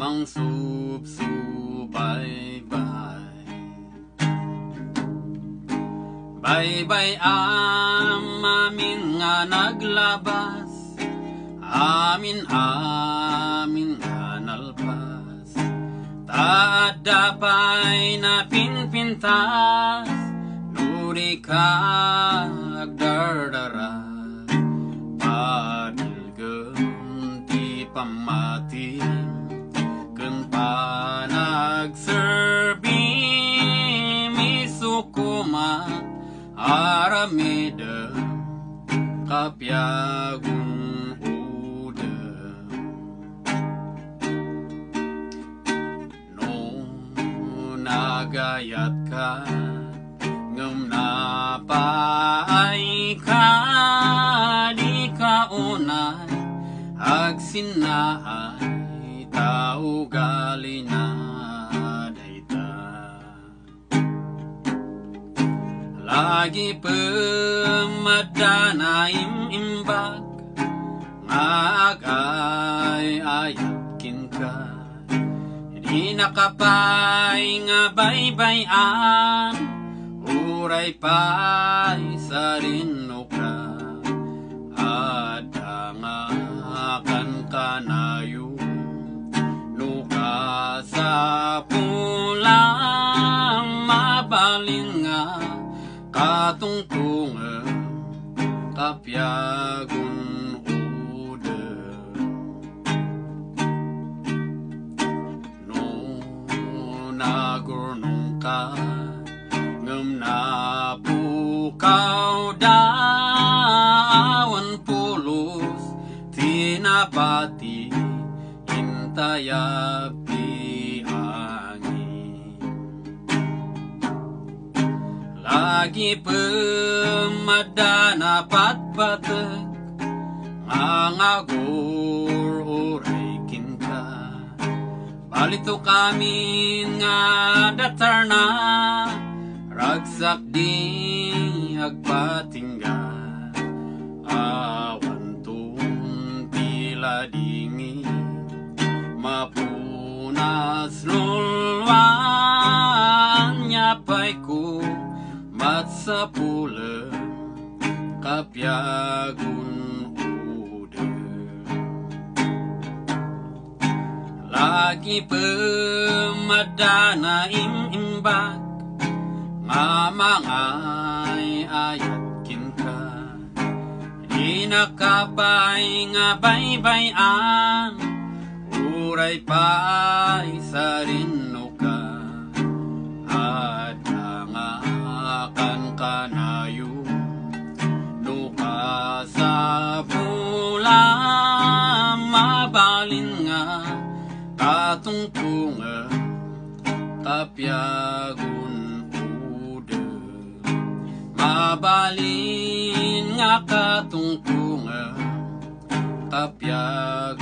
mang subsubaybay. Baybay amin nga naglabas, amin nga nalpas. Taad dapay na pinpintas, nuri kag dardara. Padilgem ti pamati, ken panagserbi misukumat aramida kapyagung udem. No nagayat ka ngem napaay ka di ka unay agsinnaay tao gali na dayta. Lagi pemadana imbag ngagay ayatkin ka, di nakapay nga baybayan, uray pay sa rinno ka. Ada nga kan kanayo nuka sa pulang mabalin nga katungtungan kapyagun udem. No nagurnong ka ngem napukaw dawan pulos tinapati intayap di angin. Lagi pemadana patpatek ngangagor uraikin ka, palito kami nga datarna ragsak di agpatingga. Awan tun tila dingi mapunas lulwan nyapay ko matsapulem kapyagun udem. Lagi pemadana imbag mamangay ayatkin ka, di nakapay nga baybayan, uray pay sa rinno ka. Ada nga kan kanayo nuka sa pulang mabalin nga katungtungan kapyagun udem. Mabalin nga katungtungan kapyagun